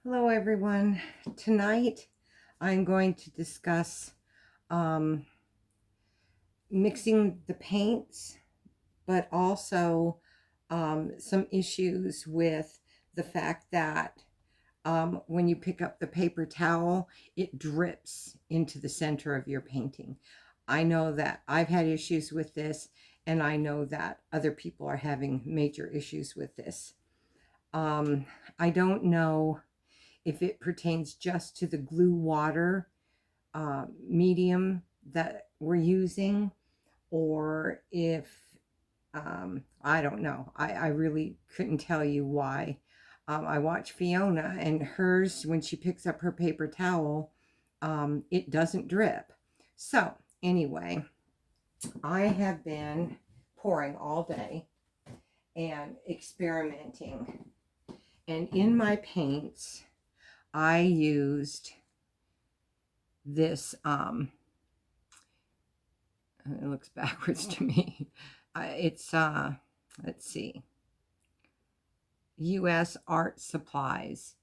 Hello everyone. Tonight I'm going to discuss um, mixing the paints, but also some issues with the fact that when you pick up the paper towel, it drips into the center of your painting. I know that I've had issues with this, and I know that other people are having major issues with this. I don't know if it pertains just to the glue water medium that we're using, or if I don't know. I really couldn't tell you why. I watch Fiona, and hers, when she picks up her paper towel, it doesn't drip. So anyway, I have been pouring all day and experimenting, and in my paints I used this it looks backwards to me. It's let's see, US Art Supplies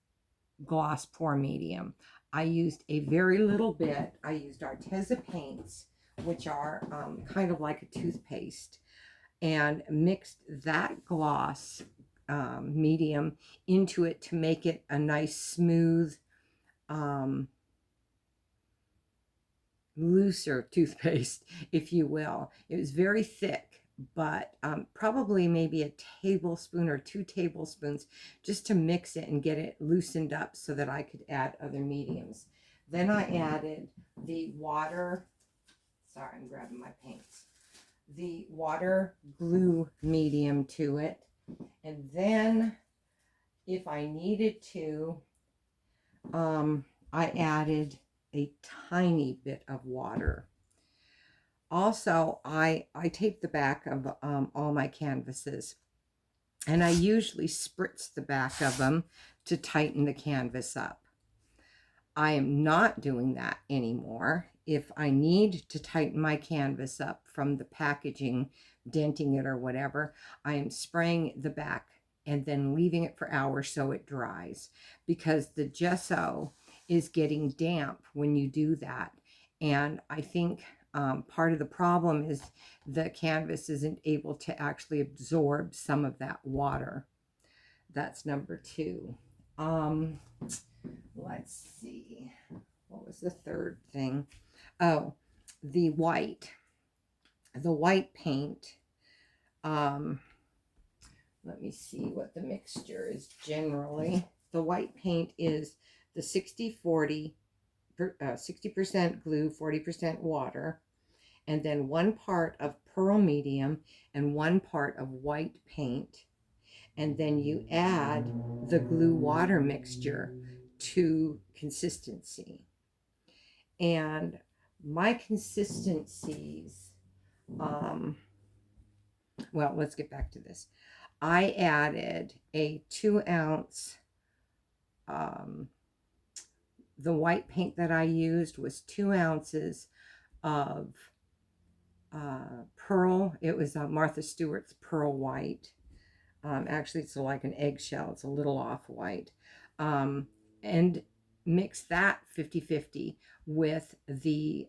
gloss pour medium. I used a very little bit. I used Arteza paints, which are kind of like a toothpaste, and mixed that gloss medium into it to make it a nice smooth looser toothpaste, if you will. It was very thick, but probably maybe a tablespoon or 2 tablespoons just to mix it and get it loosened up so that I could add other mediums. Then I added the water, sorry, I'm grabbing my paints, the water glue medium to it. And then if I needed to, I added a tiny bit of water. Also, I tape the back of all my canvases, and I usually spritz the back of them to tighten the canvas up. I am not doing that anymore. If I need to tighten my canvas up from the packaging, denting it or whatever, I am spraying the back and then leaving it for hours so it dries, because the gesso is getting damp when you do that. And I think part of the problem is the canvas isn't able to actually absorb some of that water. That's number two. Let's see. What was the third thing? Oh, the white. The white paint. Let me see what the mixture is generally. The white paint is the 60-40, 60% glue, 40% water, and then 1 part of pearl medium and 1 part of white paint. And then you add the glue water mixture to consistency. And my consistencies, well, let's get back to this. I added a 2-ounce, the white paint that I used was 2 ounces of pearl. It was Martha Stewart's pearl white. Actually, it's like an eggshell. It's a little off-white. And mix that 50-50 with the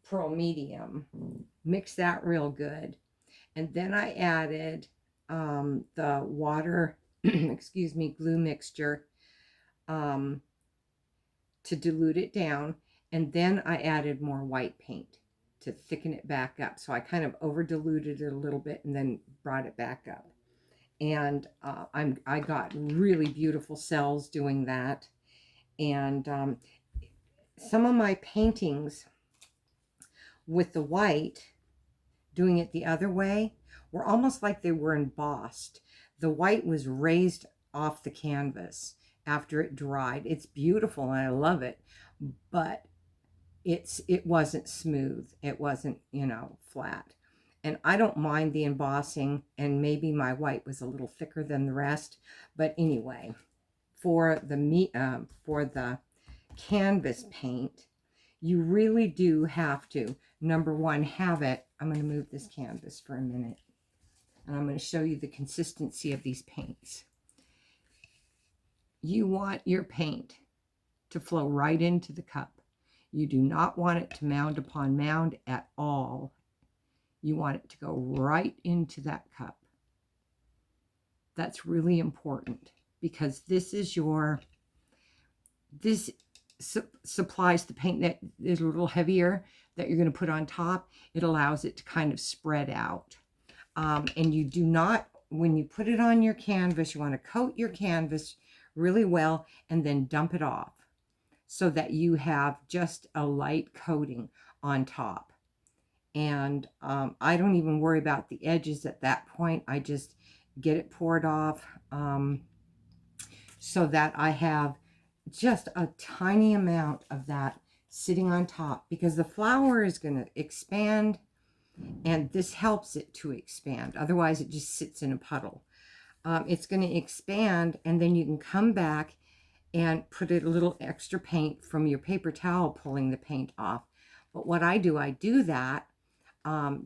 pearl medium. Mix that real good. And then I added the water, excuse me, glue mixture to dilute it down. And then I added more white paint to thicken it back up. So I kind of over diluted it a little bit and then brought it back up. And I got really beautiful cells doing that. And some of my paintings with the white, doing it the other way, were almost like they were embossed. The white was raised off the canvas after it dried. It's beautiful and I love it, but it wasn't smooth. It wasn't, flat. And I don't mind the embossing, and maybe my white was a little thicker than the rest. But anyway, for the canvas paint, you really do have to, number one, have it. I'm going to move this canvas for a minute, and I'm going to show you the consistency of these paints. you want your paint to flow right into the cup. You do not want it to mound upon mound at all. You want it to go right into that cup. That's really important because this supplies the paint that is a little heavier that you're going to put on top. It allows it to kind of spread out. And you do not, when you put it on your canvas, you want to coat your canvas really well and then dump it off so that you have just a light coating on top. And I don't even worry about the edges at that point. I just get it poured off so that I have just a tiny amount of that sitting on top, because the flower is going to expand and this helps it to expand. Otherwise it just sits in a puddle. It's going to expand, and then you can come back and put a little extra paint from your paper towel, pulling the paint off. But what I do that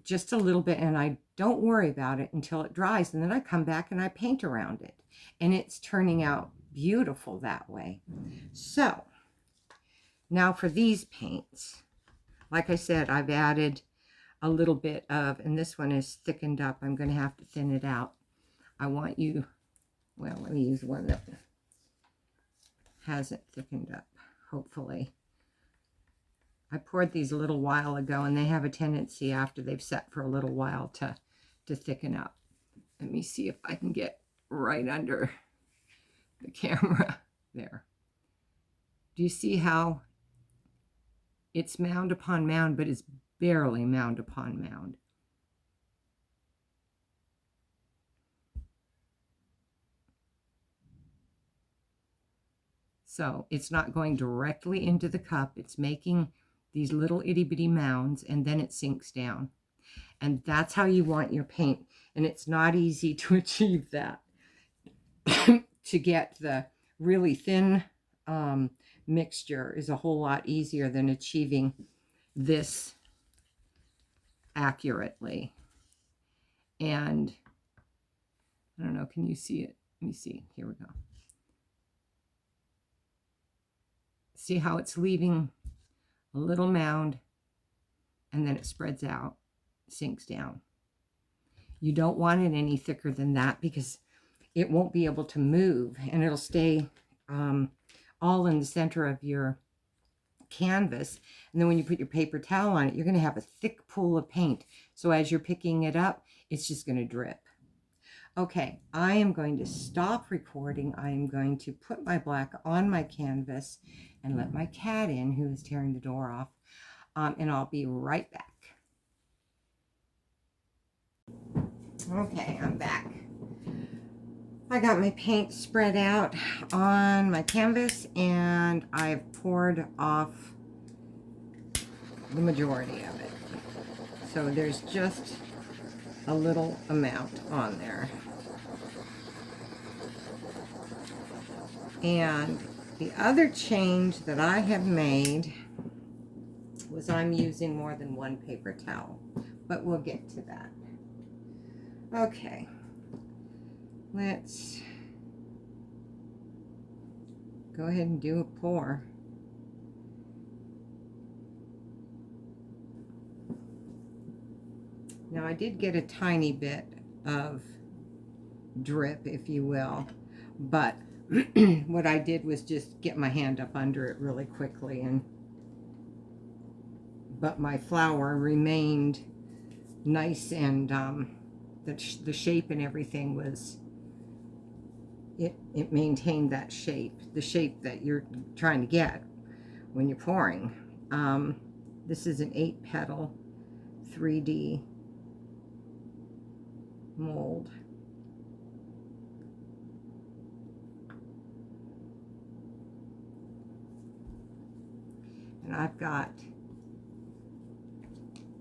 just a little bit, and I don't worry about it until it dries, and then I come back and I paint around it, and it's turning out beautiful that way. So now for these paints, like I said, I've added a little bit of, and this one is thickened up. I'm going to have to thin it out. I want you, well, let me use one that hasn't thickened up, hopefully. I poured these a little while ago, and they have a tendency after they've set for a little while to thicken up. Let me see if I can get right under the camera there. Do you see how it's mound upon mound, but it's barely mound upon mound? So it's not going directly into the cup. It's making these little itty bitty mounds, and then it sinks down. And that's how you want your paint. And it's not easy to achieve that. To get the really thin mixture is a whole lot easier than achieving this accurately. And I don't know, can you see it? Let me see. Here we go. See how it's leaving a little mound, and then it spreads out, sinks down. You don't want it any thicker than that, because it won't be able to move, and it'll stay all in the center of your canvas. And then when you put your paper towel on it, you're going to have a thick pool of paint. So as you're picking it up, it's just going to drip. Okay, I am going to stop recording. I am going to put my black on my canvas and let my cat in, who is tearing the door off, and I'll be right back. Okay, I'm back. I got my paint spread out on my canvas, and I've poured off the majority of it. So there's just a little amount on there. And the other change that I have made was I'm using more than one paper towel, but we'll get to that. Okay, let's go ahead and do a pour. Now I did get a tiny bit of drip, if you will, but what I did was just get my hand up under it really quickly, but my flower remained nice, and the shape and everything was, it maintained that shape, the shape that you're trying to get when you're pouring. This is an 8-petal 3D mold. And I've got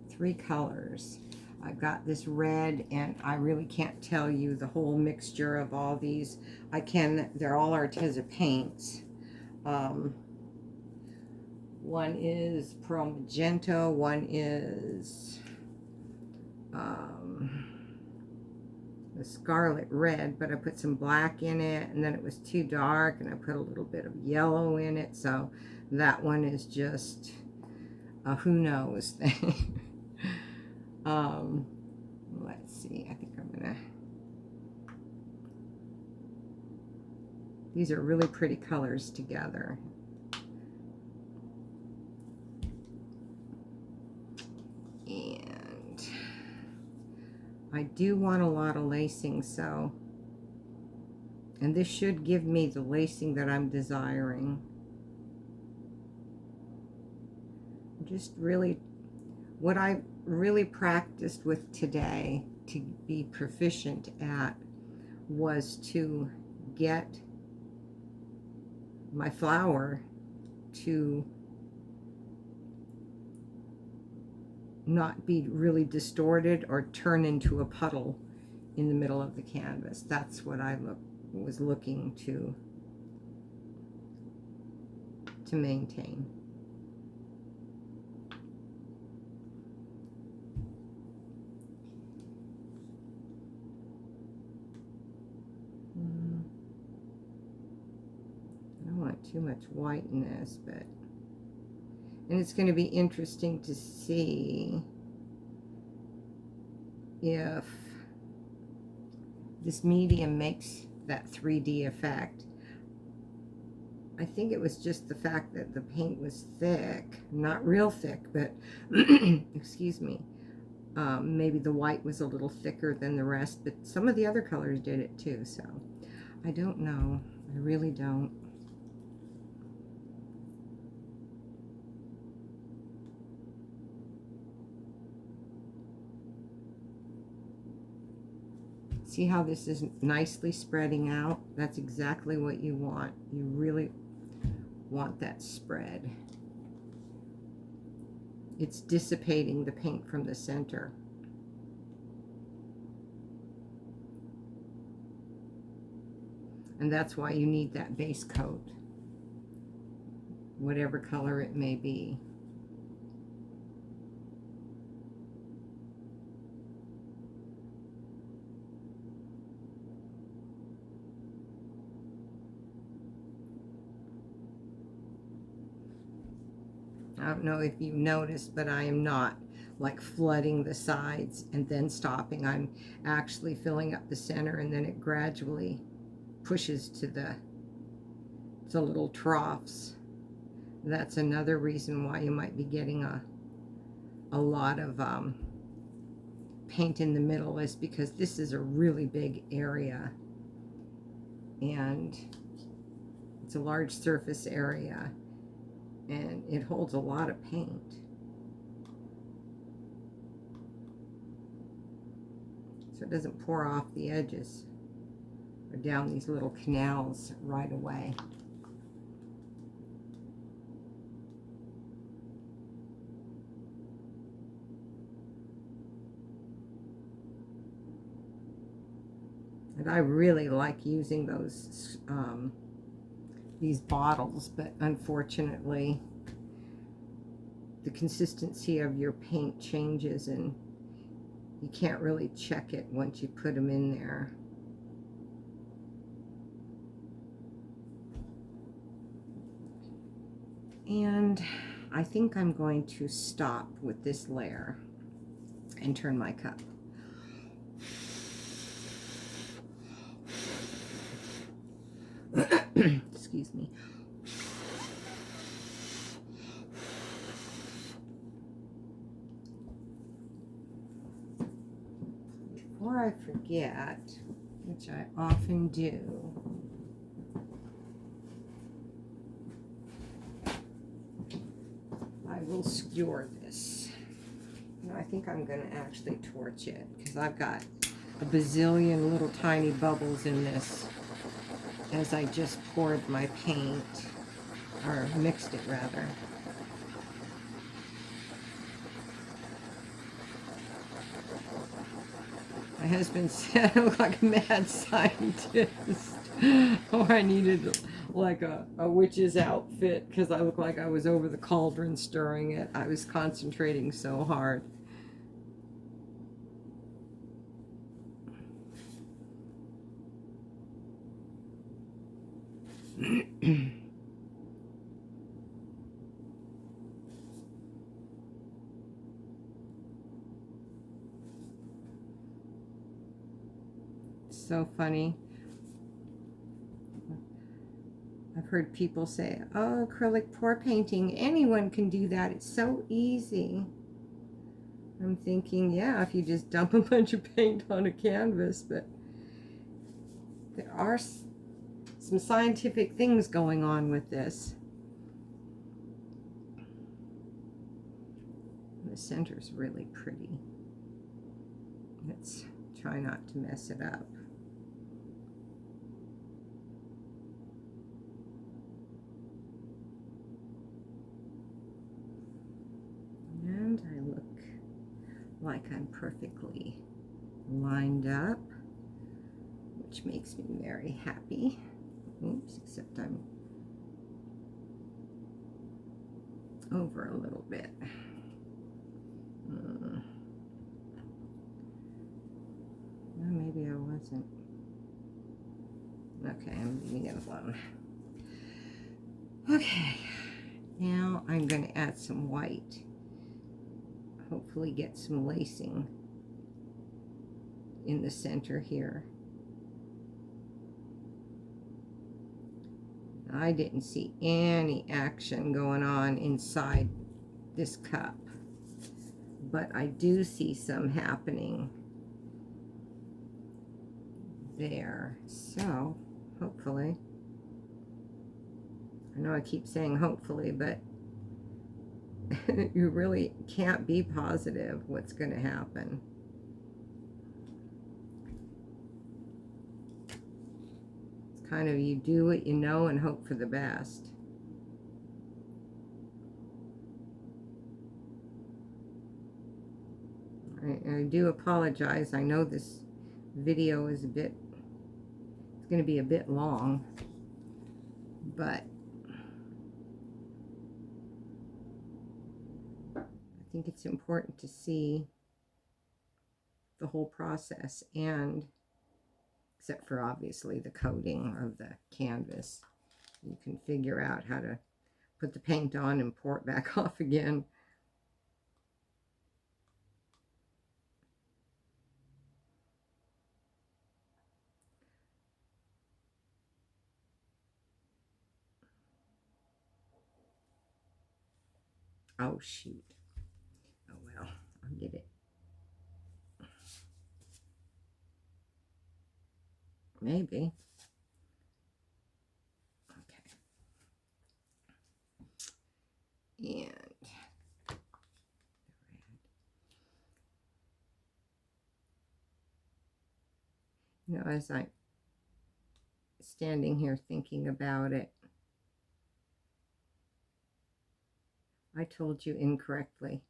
3 colors. I've got this red, and I really can't tell you the whole mixture of all these. They're all Arteza paints. One is Pearl Magenta, one is the scarlet red, but I put some black in it, and then it was too dark, and I put a little bit of yellow in it, so that one is just a who knows thing. Let's see, I think I'm gonna, these are really pretty colors together. And I do want a lot of lacing, so, and this should give me the lacing that I'm desiring. Just really, what I really practiced with today to be proficient at was to get my flower to not be really distorted or turn into a puddle in the middle of the canvas. That's what I was looking to maintain. I don't want too much white in this, but, and it's going to be interesting to see if this medium makes that 3D effect. I think it was just the fact that the paint was thick, not real thick, but excuse me, maybe the white was a little thicker than the rest, but some of the other colors did it too, so I don't know. I really don't. See how this is nicely spreading out? That's exactly what you want. You really want that spread. It's dissipating the paint from the center. And that's why you need that base coat, whatever color it may be. I don't know if you've noticed, but I am not like flooding the sides and then stopping. I'm actually filling up the center, and then it gradually pushes to the little troughs. That's another reason why you might be getting a lot of paint in the middle, is because this is a really big area and it's a large surface area, and it holds a lot of paint. So it doesn't pour off the edges or down these little canals right away. And I really like using those these bottles, but unfortunately the consistency of your paint changes and you can't really check it once you put them in there. And I think I'm going to stop with this layer and turn my cup. Excuse me. Before I forget, which I often do, I will skewer this. And I think I'm going to actually torch it because I've got a bazillion little tiny bubbles in this as I just poured my paint, or mixed it rather. My husband said I look like a mad scientist, or I needed like a witch's outfit because I looked like I was over the cauldron stirring it. I was concentrating so hard. So funny. I've heard people say, oh, acrylic pour painting, anyone can do that. It's so easy. I'm thinking, yeah, if you just dump a bunch of paint on a canvas, but there are some scientific things going on with this. The center's really pretty. Let's try not to mess it up. And I look like I'm perfectly lined up, which makes me very happy. Oops, except I'm over a little bit. Well, maybe I wasn't. Okay, I'm leaving it alone. Okay, now I'm going to add some white. Hopefully get some lacing in the center here. I didn't see any action going on inside this cup, but I do see some happening there. So hopefully, I know I keep saying hopefully, but you really can't be positive what's going to happen. It's kind of, you do what you know and hope for the best. I do apologize. I know this video is it's going to be a bit long, but I think it's important to see the whole process, and except for obviously the coating of the canvas, you can figure out how to put the paint on and pour it back off again. Oh shoot. Oh well, I'll get it. Maybe. Okay. And you know, as I'm standing here thinking about it, I told you incorrectly,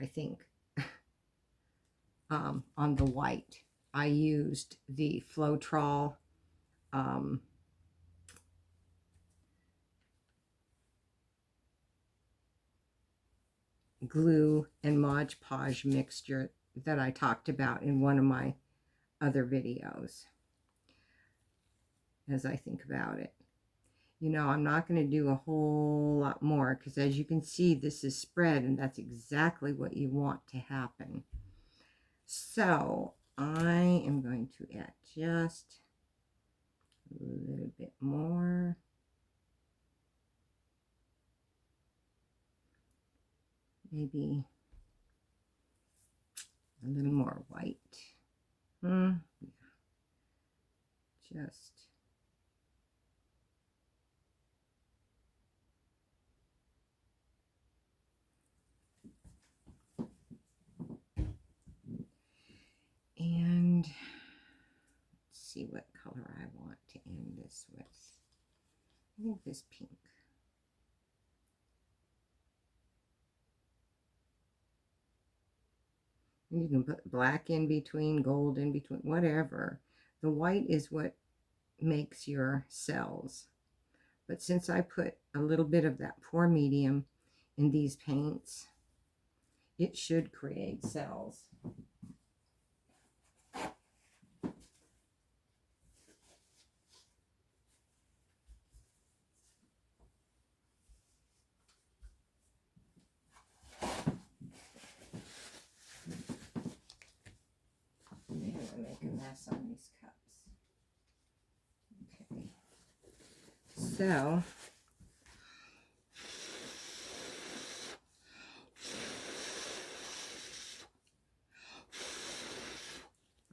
I think, on the white. I used the Floetrol glue and Mod Podge mixture that I talked about in one of my other videos. As I think about it, you know, I'm not going to do a whole lot more because, as you can see, this is spread, and that's exactly what you want to happen. So I am going to add just a little bit more. Maybe a little more white. Yeah. Just and let's see what color I want to end this with. I think this pink. You can put black in between, gold in between, whatever. The white is what makes your cells. But since I put a little bit of that pour medium in these paints, it should create cells. on these cups. Okay. So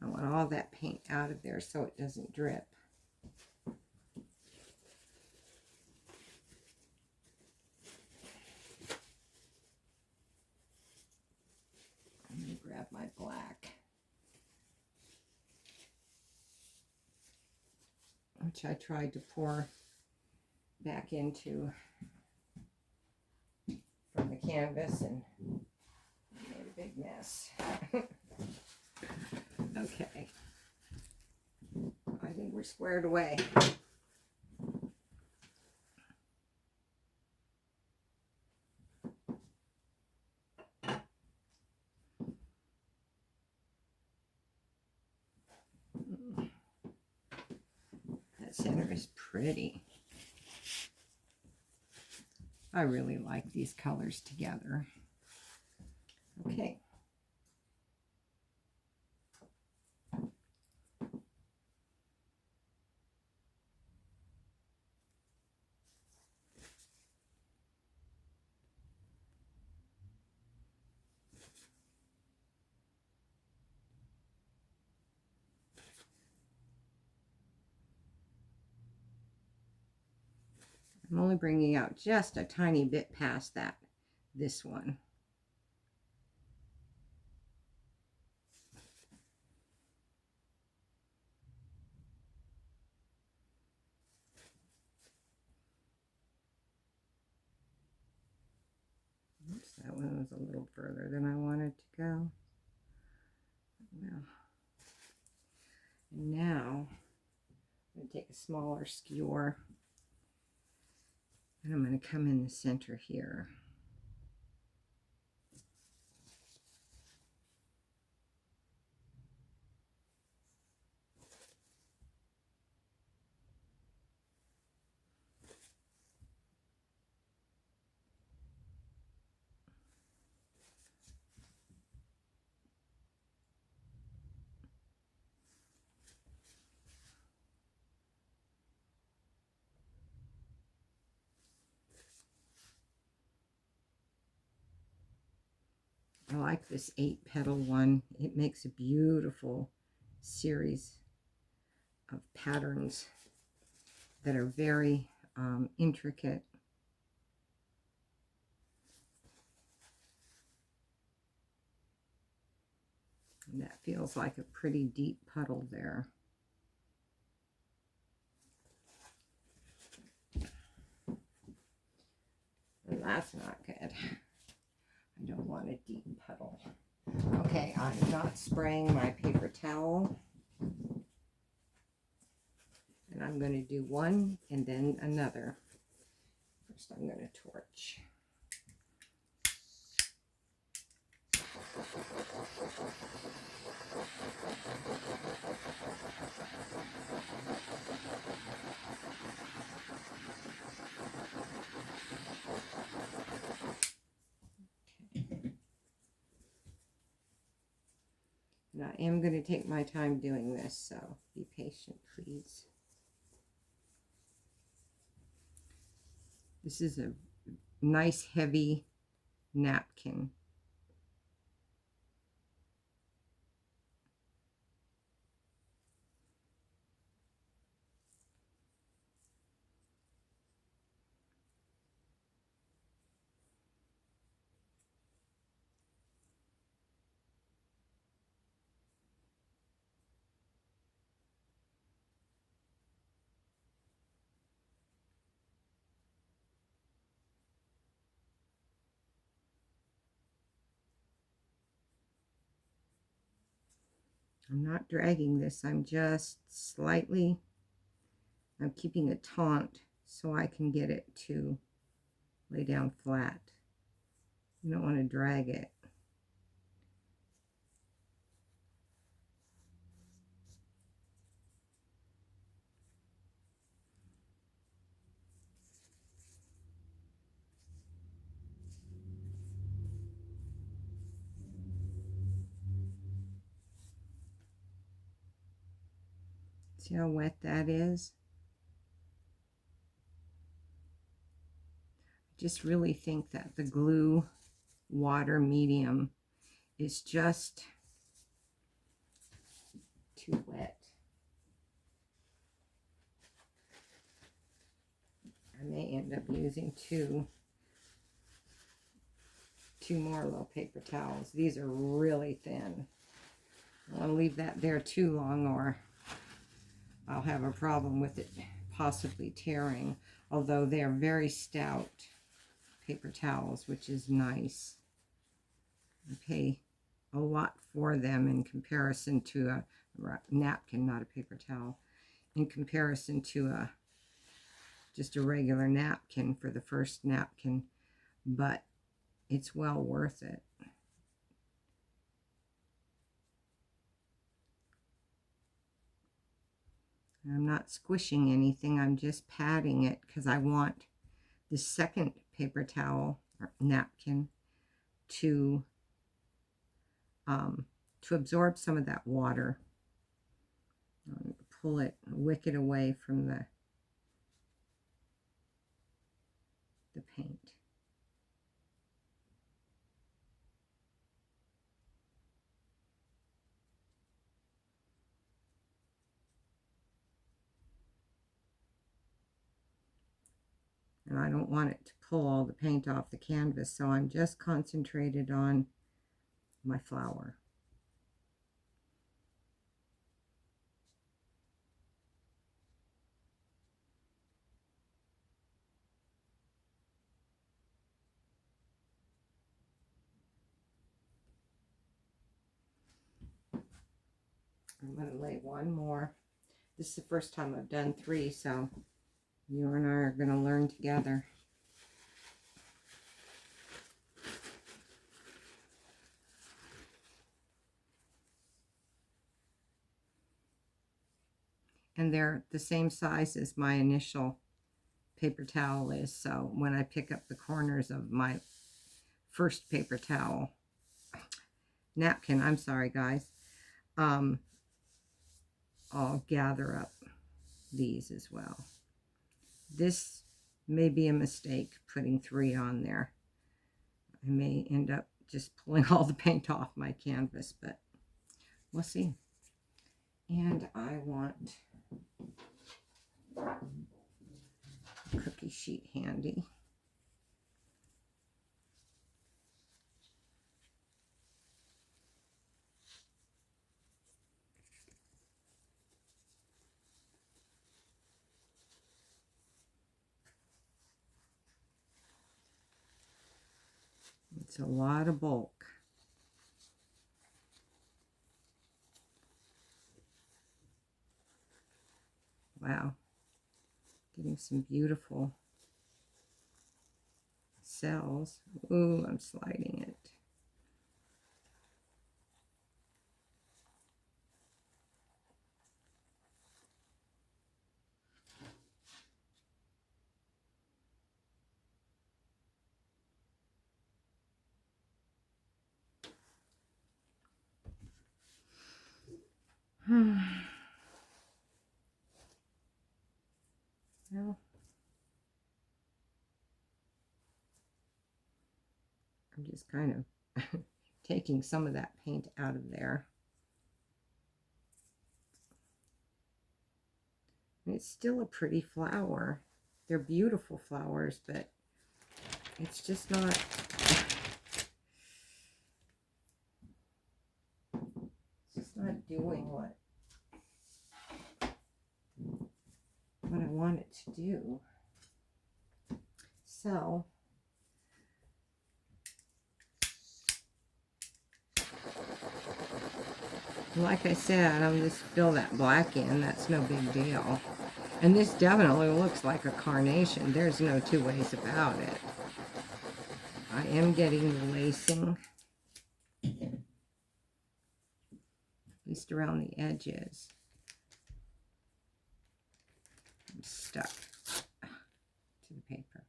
I want all that paint out of there so it doesn't drip. I'm going to grab my black, which I tried to pour back into from the canvas and made a big mess. Okay. I think we're squared away. That center is pretty. I really like these colors together. Okay. I'm only bringing out just a tiny bit past this one. Oops, that one was a little further than I wanted to go. Well, and now I'm going to take a smaller skewer and I'm going to come in the center here. I like this 8-petal one. It makes a beautiful series of patterns that are very intricate. And that feels like a pretty deep puddle there. And that's not good. I don't want a deep puddle. Okay, I'm not spraying my paper towel. And I'm going to do one and then another. First I'm going to torch. And I am going to take my time doing this, so be patient, please. This is a nice heavy napkin. I'm not dragging this, I'm just slightly, I'm keeping a taunt so I can get it to lay down flat. You don't want to drag it. See how wet that is? I just really think that the glue water medium is just too wet. I may end up using two more little paper towels. These are really thin. I don't want to leave that there too long, or I'll have a problem with it possibly tearing, although they are very stout paper towels, which is nice. I pay a lot for them in comparison to a napkin, not a paper towel, in comparison to just a regular napkin for the first napkin, but it's well worth it. I'm not squishing anything, I'm just patting it because I want the second paper towel or napkin to absorb some of that water. Pull it, wick it away from the paint. And I don't want it to pull all the paint off the canvas, so I'm just concentrated on my flower. I'm going to lay one more. This is the first time I've done 3, so you and I are going to learn together. And they're the same size as my initial paper towel is, so when I pick up the corners of my first paper towel, napkin, I'm sorry guys, I'll gather up these as well. This may be a mistake, putting 3 on there. I may end up just pulling all the paint off my canvas, but we'll see. And I want a cookie sheet handy. It's a lot of bulk. Wow. Getting some beautiful cells. Ooh, I'm sliding it. Well, I'm just kind of taking some of that paint out of there. And it's still a pretty flower. They're beautiful flowers, but it's just not doing what I want it to do. So like I said, I'll just fill that black in. That's no big deal. And this definitely looks like a carnation. There's no two ways about it. I am getting the lacing, at least around the edges. I'm stuck to the paper.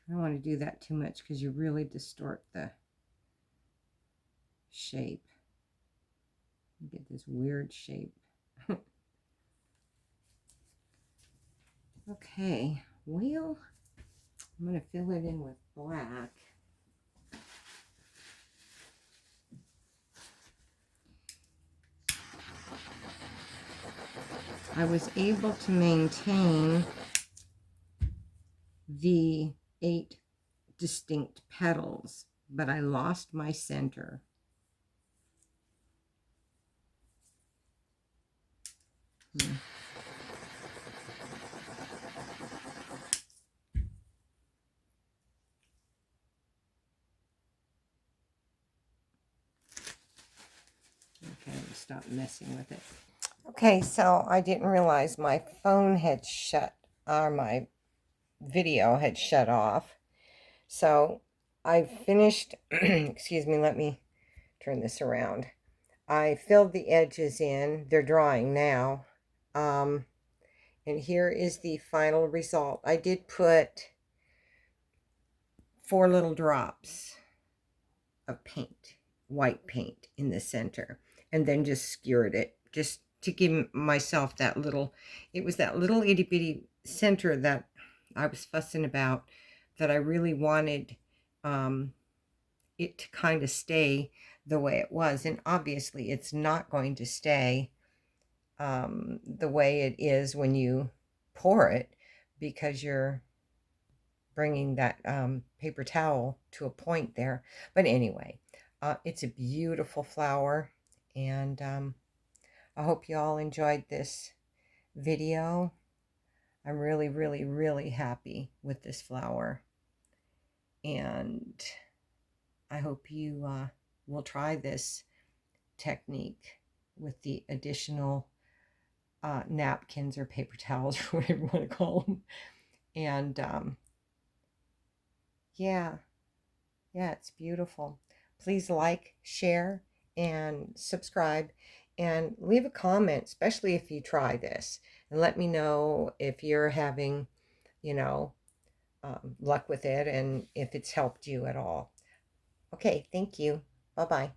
I don't want to do that too much because you really distort the shape. You get this weird shape. Okay, well, I'm going to fill it in with black. I was able to maintain the 8 distinct petals, but I lost my center. Okay, stop messing with it. Okay, so I didn't realize my phone had shut, or my video had shut off. So I finished, excuse me, let me turn this around. I filled the edges in. They're drying now. And here is the final result. I did put 4 little drops of paint, white paint, in the center, and then just skewered it, just to give myself that little, it was that little itty bitty center that I was fussing about, that I really wanted it to kind of stay the way it was. And obviously it's not going to stay the way it is when you pour it, because you're bringing that paper towel to a point there. But anyway, it's a beautiful flower, and I hope you all enjoyed this video. I'm really, really, really happy with this flower, and I hope you will try this technique with the additional napkins or paper towels, or whatever you want to call them. And yeah, it's beautiful. Please like, share, and subscribe, and leave a comment, especially if you try this, and let me know if you're having, luck with it, and if it's helped you at all. Okay, thank you. Bye-bye.